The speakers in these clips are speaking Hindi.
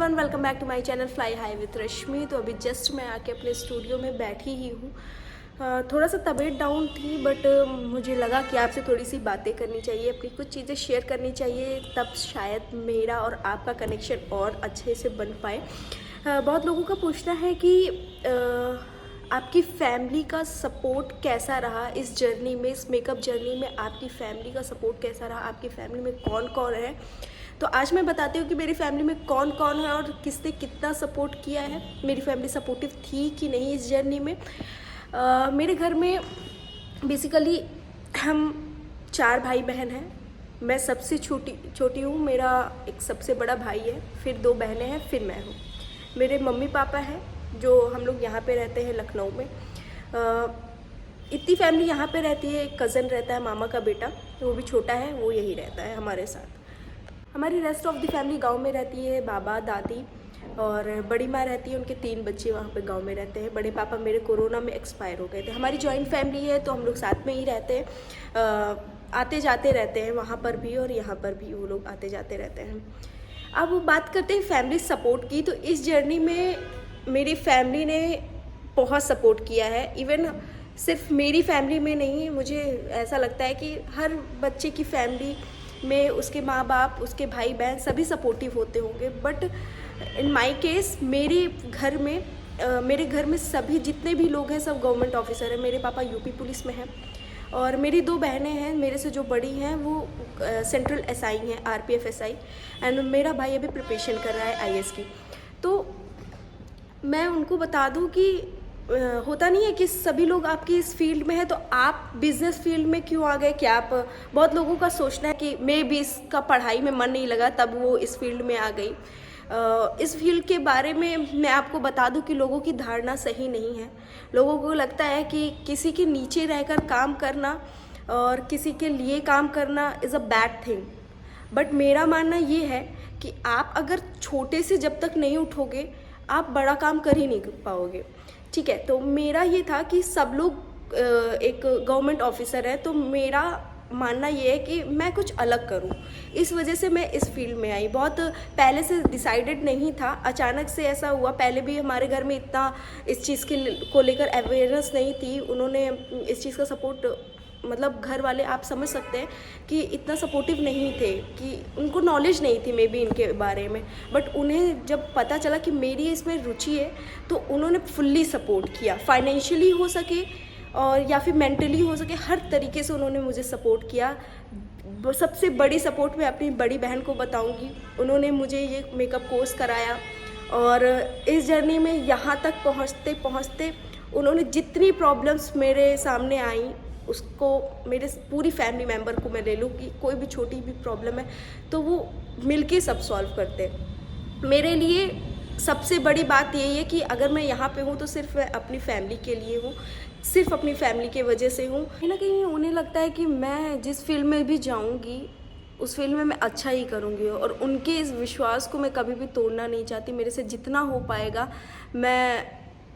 Everyone, welcome back to my channel fly high with Rashmi. तो अभी जस्ट मैं आके अपने स्टूडियो में बैठी ही हूँ। थोड़ा सा तबीयत डाउन थी बट मुझे लगा कि आपसे थोड़ी सी बातें करनी चाहिए, अपनी कुछ चीज़ें शेयर करनी चाहिए, तब शायद मेरा और आपका कनेक्शन और अच्छे से बन पाए। बहुत लोगों का पूछना है कि आपकी फैमिली का सपोर्ट कैसा रहा इस जर्नी में, इस मेकअप जर्नी में आपकी फैमिली का सपोर्ट कैसा रहा, आपकी फैमिली में कौन कौन है। तो आज मैं बताती हूँ कि मेरी फैमिली में कौन कौन है और किसने कितना सपोर्ट किया है, मेरी फैमिली सपोर्टिव थी कि नहीं इस जर्नी में। मेरे घर में बेसिकली हम 4 भाई बहन हैं। मैं सबसे छोटी हूँ, मेरा एक सबसे बड़ा भाई है, फिर 2 बहनें हैं, फिर मैं हूँ। मेरे मम्मी पापा हैं जो हम लोग यहाँ पे रहते हैं लखनऊ में। इतनी फैमिली यहाँ पे रहती है। एक कज़न रहता है, मामा का बेटा, वो भी छोटा है, वो यही रहता है हमारे साथ। हमारी रेस्ट ऑफ द फैमिली गांव में रहती है, बाबा दादी और बड़ी माँ रहती है, उनके 3 बच्चे वहाँ पे गांव में रहते हैं। बड़े पापा मेरे कोरोना में एक्सपायर हो गए थे। हमारी जॉइंट फैमिली है तो हम लोग साथ में ही रहते हैं, आते जाते रहते हैं, वहाँ पर भी और यहाँ पर भी वो लोग आते जाते रहते हैं। अब बात करते हैं फैमिली सपोर्ट की। तो इस जर्नी में मेरी फैमिली ने बहुत सपोर्ट किया है। इवन सिर्फ मेरी फैमिली में नहीं, मुझे ऐसा लगता है कि हर बच्चे की फैमिली में उसके माँ बाप, उसके भाई बहन सभी सपोर्टिव होते होंगे। बट इन माय केस मेरे घर में सभी जितने भी लोग हैं सब गवर्नमेंट ऑफिसर हैं। मेरे पापा यूपी पुलिस में हैं और मेरी 2 बहनें हैं, मेरे से जो बड़ी हैं वो सेंट्रल एसआई हैं, आरपीएफ एसआई, एंड मेरा भाई अभी प्रिपरेशन कर रहा है आईएएस की। तो मैं उनको बता दूं कि होता नहीं है कि सभी लोग आपकी इस फील्ड में है तो आप बिजनेस फील्ड में क्यों आ गए। क्या आप, बहुत लोगों का सोचना है कि मे भी इसका पढ़ाई में मन नहीं लगा तब वो इस फील्ड में आ गई। इस फील्ड के बारे में मैं आपको बता दूं कि लोगों की धारणा सही नहीं है। लोगों को लगता है कि किसी के नीचे रहकर काम करना और किसी के लिए काम करना is a bad thing. But मेरा मानना ये है कि आप अगर छोटे से जब तक नहीं उठोगे आप बड़ा काम कर ही नहीं पाओगे। ठीक है, तो मेरा ये था कि सब लोग एक गवर्नमेंट ऑफिसर है, तो मेरा मानना ये है कि मैं कुछ अलग करूं। इस वजह से मैं इस फील्ड में आई। बहुत पहले से डिसाइडेड नहीं था, अचानक से ऐसा हुआ। पहले भी हमारे घर में इतना इस चीज़ को लेकर अवेयरनेस नहीं थी। उन्होंने इस चीज़ का सपोर्ट, मतलब घर वाले आप समझ सकते हैं कि इतना सपोर्टिव नहीं थे, कि उनको नॉलेज नहीं थी मे बी इनके बारे में। बट उन्हें जब पता चला कि मेरी इसमें रुचि है तो उन्होंने फुल्ली सपोर्ट किया। फाइनेंशियली हो सके और या फिर मेंटली हो सके, हर तरीके से उन्होंने मुझे सपोर्ट किया। सबसे बड़ी सपोर्ट मैं अपनी बड़ी बहन को बताऊंगी। उन्होंने मुझे ये मेकअप कोर्स कराया और इस जर्नी में यहाँ तक पहुँचते पहुँचते उन्होंने जितनी प्रॉब्लम्स मेरे सामने आई उसको, मेरे पूरी फैमिली मेम्बर को मैं ले लूँ कि कोई भी छोटी भी प्रॉब्लम है तो वो मिलके सब सॉल्व करते हैं। मेरे लिए सबसे बड़ी बात यही है कि अगर मैं यहाँ पे हूँ तो सिर्फ मैं अपनी फैमिली के लिए हूँ, सिर्फ अपनी फैमिली के वजह से हूँ। कहीं ना कहीं उन्हें लगता है कि मैं जिस फील्ड में भी जाऊँगी उस फील्ड में मैं अच्छा ही करूँगी और उनके इस विश्वास को मैं कभी भी तोड़ना नहीं चाहती। मेरे से जितना हो पाएगा मैं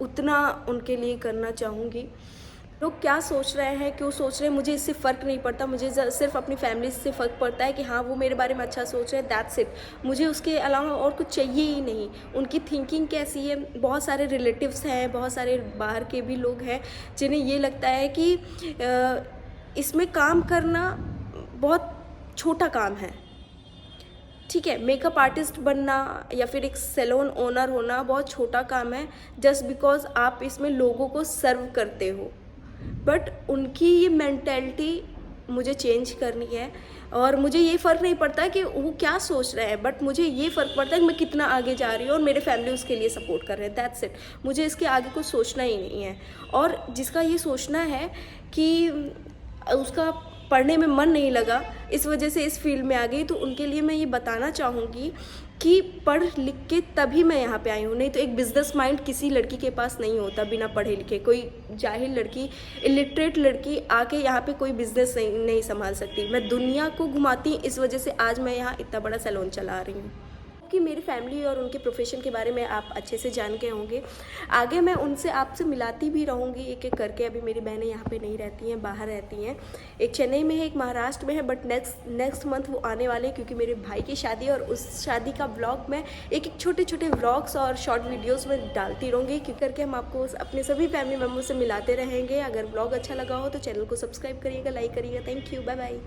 उतना उनके लिए करना चाहूँगी। लोग क्या सोच रहे हैं, क्यों सोच रहे हैं, मुझे इससे फ़र्क नहीं पड़ता। मुझे सिर्फ अपनी फैमिली से फ़र्क पड़ता है कि हाँ वो मेरे बारे में अच्छा सोच रहे हैं, दैट्स इट। मुझे उसके अलावा और कुछ चाहिए ही नहीं। उनकी थिंकिंग कैसी है, बहुत सारे रिलेटिव्स हैं, बहुत सारे बाहर के भी लोग हैं जिन्हें ये लगता है कि इसमें काम करना बहुत छोटा काम है। ठीक है, मेकअप आर्टिस्ट बनना या फिर एक सैलून ओनर होना बहुत छोटा काम है, जस्ट बिकॉज आप इसमें लोगों को सर्व करते हो। बट उनकी ये मेंटेलिटी मुझे चेंज करनी है और मुझे ये फ़र्क नहीं पड़ता कि वो क्या सोच रहे हैं, बट मुझे ये फ़र्क पड़ता है कि मैं कितना आगे जा रही हूँ और मेरे फैमिली उसके लिए सपोर्ट कर रहे हैं, दैट्स इट। मुझे इसके आगे कुछ सोचना ही नहीं है। और जिसका ये सोचना है कि उसका पढ़ने में मन नहीं लगा इस वजह से इस फील्ड में आ गई, तो उनके लिए मैं ये बताना चाहूँगी कि पढ़ लिख के तभी मैं यहाँ पे आई हूँ। नहीं तो एक बिजनेस माइंड किसी लड़की के पास नहीं होता बिना पढ़े लिखे। कोई जाहिल लड़की, इलिटरेट लड़की आके यहाँ पे कोई बिजनेस नहीं संभाल सकती। मैं दुनिया को घुमाती इस वजह से आज मैं यहाँ इतना बड़ा सैलून चला रही हूँ। कि मेरी फैमिली और उनके प्रोफेशन के बारे में आप अच्छे से जान के होंगे। आगे मैं उनसे आपसे मिलाती भी रहूँगी एक एक करके। अभी मेरी बहनें यहाँ पे नहीं रहती हैं, बाहर रहती हैं। एक चेन्नई में है, एक महाराष्ट्र में है, बट नेक्स्ट मंथ वो आने वाले हैं क्योंकि मेरे भाई की शादी है। और उस शादी का ब्लॉग मैं एक एक छोटे छोटे व्लॉग्स और शॉर्ट वीडियोज़ में डालती रहूँगी, क्योंकि करके हम आपको अपने सभी फैमिली मेम्बर से मिलाते रहेंगे। अगर ब्लॉग अच्छा लगा हो तो चैनल को सब्सक्राइब करिएगा, लाइक करिएगा। Thank you, bye bye.